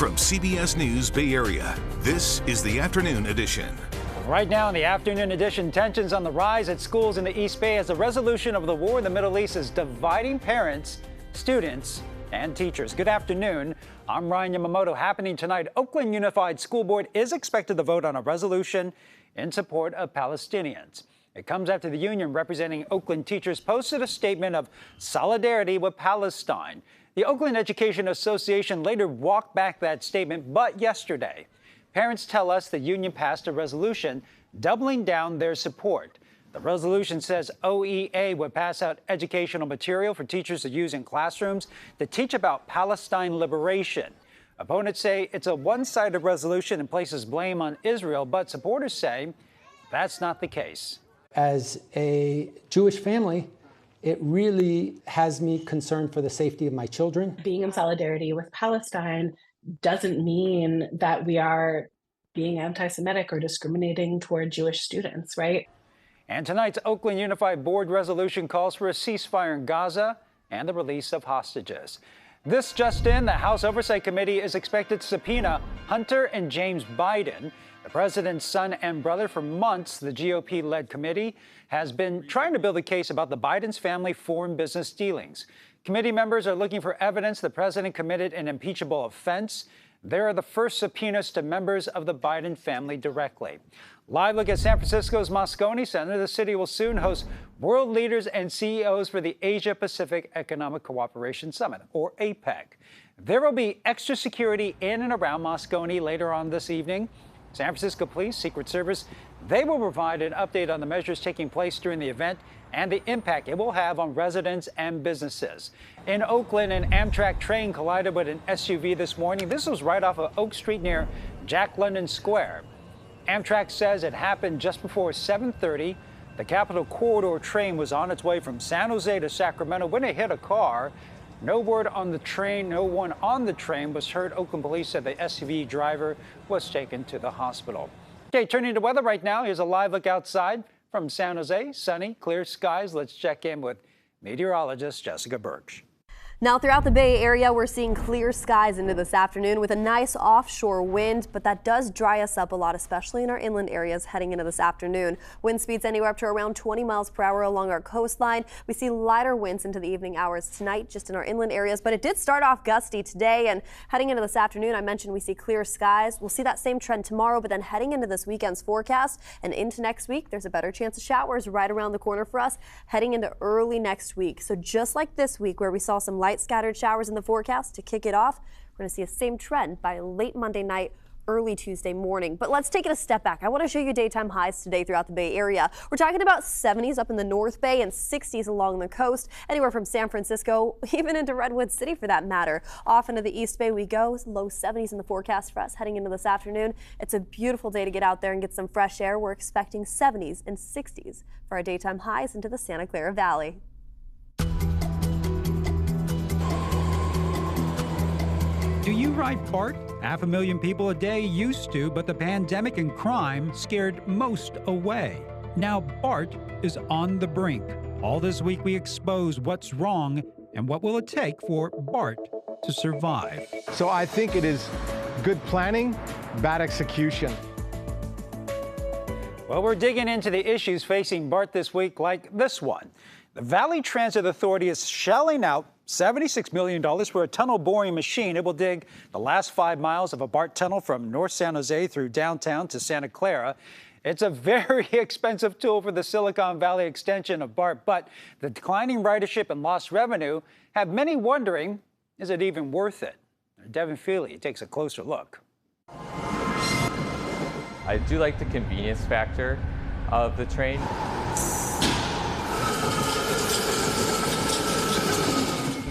From CBS News Bay Area, this is the Afternoon Edition. Right now in the Afternoon Edition, tensions on the rise at schools in the East Bay as the resolution of the war in the Middle East is dividing parents, students, and teachers. Good afternoon. I'm Ryan Yamamoto. Happening tonight, Oakland Unified School Board is expected to vote on a resolution in support of Palestinians. It comes after the union representing Oakland teachers posted a statement of solidarity with Palestine. The Oakland Education Association later walked back that statement, but yesterday, parents tell us the union passed a resolution doubling down their support. The resolution says OEA would pass out educational material for teachers to use in classrooms to teach about Palestine liberation. Opponents say it's a one-sided resolution and places blame on Israel, but supporters say that's not the case. As a Jewish family, it really has me concerned for the safety of my children. Being in solidarity with Palestine doesn't mean that we are being anti-Semitic or discriminating toward Jewish students, right? And tonight's Oakland Unified Board resolution calls for a ceasefire in Gaza and the release of hostages. This just in, the House Oversight Committee is expected to subpoena Hunter and James Biden, the president's son and brother. For months, the GOP-led committee has been trying to build a case about the Biden's family foreign business dealings. Committee members are looking for evidence the president committed an impeachable offense. They are the first subpoenas to members of the Biden family directly. Live look at San Francisco's Moscone Center. The city will soon host world leaders and CEOs for the Asia-Pacific Economic Cooperation Summit, or APEC. There will be extra security in and around Moscone later on this evening. San Francisco Police, Secret Service, they will provide an update on the measures taking place during the event and the impact it will have on residents and businesses. In Oakland, an Amtrak train collided with an SUV this morning. This was right off of Oak Street near Jack London Square. Amtrak says it happened just before 7:30. The Capitol Corridor train was on its way from San Jose to Sacramento when it hit a car. No word on the train, no one on the train was hurt. Oakland police said the SUV driver was taken to the hospital. Okay, turning to weather right now. Here's a live look outside from San Jose. Sunny, clear skies. Let's check in with meteorologist Jessica Birch. Now throughout the Bay Area, we're seeing clear skies into this afternoon with a nice offshore wind, but that does dry us up a lot, especially in our inland areas heading into this afternoon. Wind speeds anywhere up to around 20 miles per hour along our coastline. We see lighter winds into the evening hours tonight just in our inland areas, but it did start off gusty today, and heading into this afternoon, I mentioned we see clear skies. We'll see that same trend tomorrow, but then heading into this weekend's forecast and into next week, there's a better chance of showers right around the corner for us heading into early next week. So just like this week where we saw some light scattered showers in the forecast to kick it off, we're going to see a same trend by late Monday night, early Tuesday morning. But let's take it a step back. I want to show you daytime highs today throughout the Bay Area. We're talking about 70s up in the North Bay and 60s along the coast, anywhere from San Francisco, even into Redwood City for that matter. Off into the East Bay we go, low 70s in the forecast for us heading into this afternoon. It's a beautiful day to get out there and get some fresh air. We're expecting 70s and 60s for our daytime highs into the Santa Clara Valley. Do you ride BART? 500,000 people a day used to, but the pandemic and crime scared most away. Now BART is on the brink. All this week we expose what's wrong and what will it take for BART to survive. So I think it is good planning, bad execution. Well, we're digging into the issues facing BART this week like this one. The Valley Transit Authority is shelling out $76 million for a tunnel boring machine. It will dig the last 5 miles of a BART tunnel from North San Jose through downtown to Santa Clara. It's a very expensive tool for the Silicon Valley extension of BART, but the declining ridership and lost revenue have many wondering, is it even worth it? Devin Feely takes a closer look. I do like the convenience factor of the train.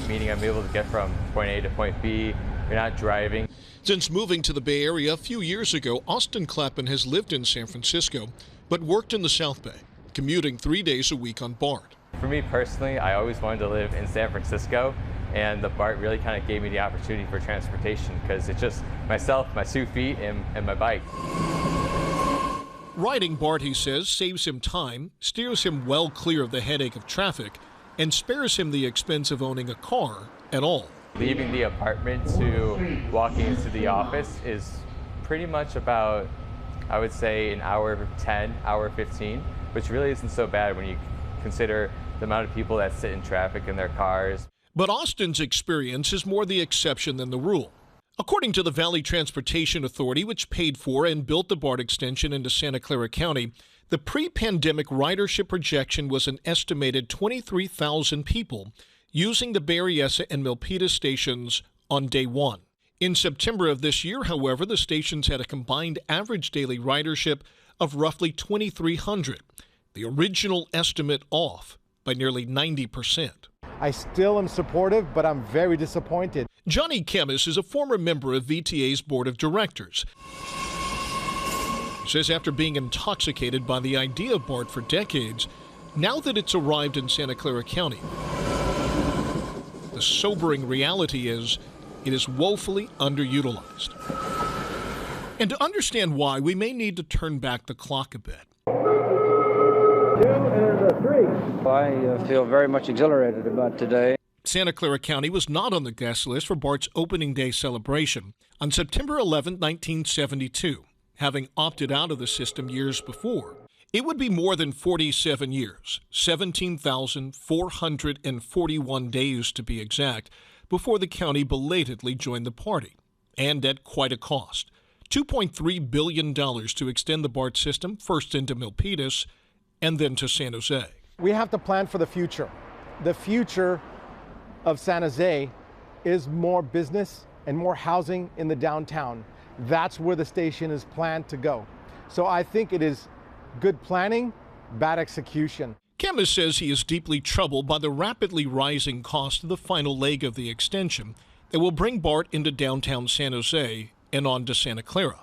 Meaning I'm able to get from point A to point B. You're not driving. Since moving to the Bay Area a few years ago, Austin Clappin has lived in San Francisco, but worked in the South Bay, commuting 3 days a week on BART. For me personally, I always wanted to live in San Francisco, and the BART really kind of gave me the opportunity for transportation because it's just myself, my 2 feet, and my bike. Riding BART, he says, saves him time, steers him well clear of the headache of traffic, and spares him the expense of owning a car at all. Leaving the apartment to walking into the office is pretty much about, I would say, an hour 10, hour 15, which really isn't so bad when you consider the amount of people that sit in traffic in their cars. But Austin's experience is more the exception than the rule. According to the Valley Transportation Authority, which paid for and built the BART extension into Santa Clara County, the pre-pandemic ridership projection was an estimated 23,000 people using the Berryessa and Milpitas stations on day one. In September of this year, however, the stations had a combined average daily ridership of roughly 2,300, the original estimate off by nearly 90%. I still am supportive, but I'm very disappointed. Johnny Kemmis is a former member of VTA's board of directors. He says after being intoxicated by the idea of BART for decades, now that it's arrived in Santa Clara County, the sobering reality is it is woefully underutilized. And to understand why, we may need to turn back the clock a bit. 2 and a 3. I feel very much exhilarated about today. Santa Clara County was not on the guest list for BART's opening day celebration on September 11, 1972, having opted out of the system years before. It would be more than 47 years, 17,441 days to be exact, before the county belatedly joined the party, and at quite a cost. $2.3 billion to extend the BART system, first into Milpitas and then to San Jose. We have to plan for the future. The future of San Jose is more business and more housing in the downtown. That's where the station is planned to go. So I think it is good planning, bad execution. Kemmis says he is deeply troubled by the rapidly rising cost of the final leg of the extension that will bring BART into downtown San Jose and on to Santa Clara.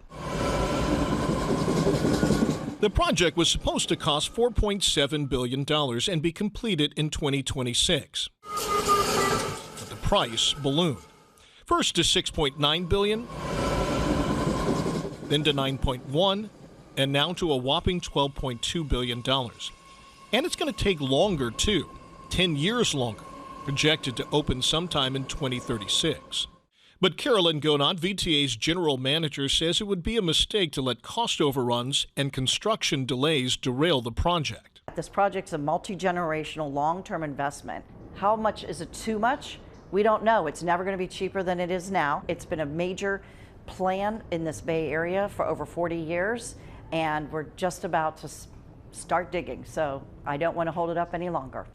The project was supposed to cost $4.7 billion and be completed in 2026. But the price ballooned. First to $6.9 billion, then to $9.1, and now to a whopping $12.2 billion. And it's going to take longer, too, 10 years longer, projected to open sometime in 2036. But Carolyn Gonod, VTA's general manager, says it would be a mistake to let cost overruns and construction delays derail the project. This project's a multi-generational, long-term investment. How much is it too much? We don't know. It's never going to be cheaper than it is now. It's been a major plan in this Bay Area for over 40 years, and we're just about to start digging, so I don't want to hold it up any longer.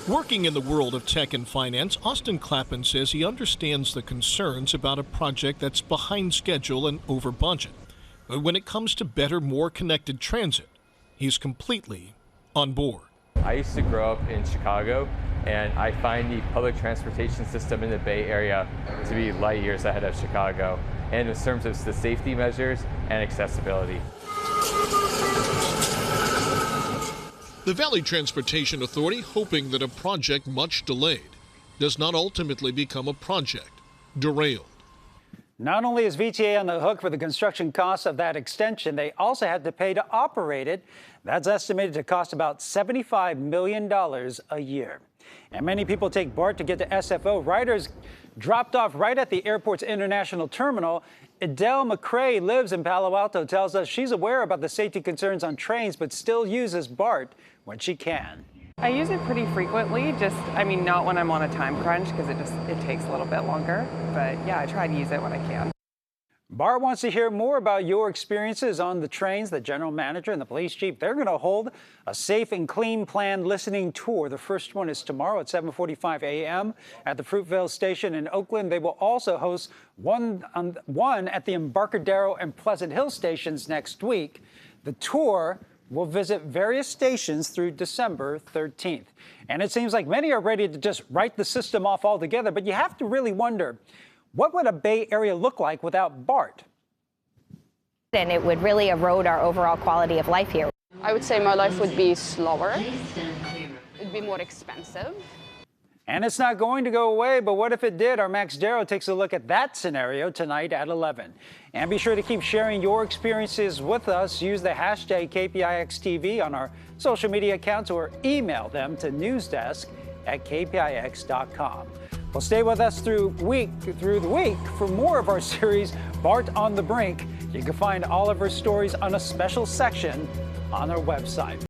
Working in the world of tech and finance, Austin Clappin says he understands the concerns about a project that's behind schedule and over budget. But when it comes to better, more connected transit, he's completely on board. I used to grow up in Chicago, and I find the public transportation system in the Bay Area to be light years ahead of Chicago, and in terms of the safety measures and accessibility. The Valley Transportation Authority hoping that a project much delayed does not ultimately become a project derailed. Not only is VTA on the hook for the construction costs of that extension, they also had to pay to operate it. That's estimated to cost about $75 million a year. And many people take BART to get to SFO. Riders dropped off right at the airport's international terminal. Adele McCrae lives in Palo Alto, tells us she's aware about the safety concerns on trains, but still uses BART when she can. I use it pretty frequently, not when I'm on a time crunch, because it takes a little bit longer. But yeah, I try to use it when I can. BART wants to hear more about your experiences on the trains. The general manager and the police chief, they're going to hold a safe and clean plan listening tour. The first one is tomorrow at 7:45 a.m. at the Fruitvale station in Oakland. They will also host one at the Embarcadero and Pleasant Hill stations next week. The tour will visit various stations through December 13th. And it seems like many are ready to just write the system off altogether, but you have to really wonder, what would a Bay Area look like without BART? And it would really erode our overall quality of life here. I would say my life would be slower. It'd be more expensive. And it's not going to go away, but what if it did? Our Max Darrow takes a look at that scenario tonight at 11. And be sure to keep sharing your experiences with us. Use the hashtag KPIXTV on our social media accounts or email them to newsdesk at kpix.com. Well, stay with us through the week for more of our series, BART on the Brink. You can find all of our stories on a special section on our website.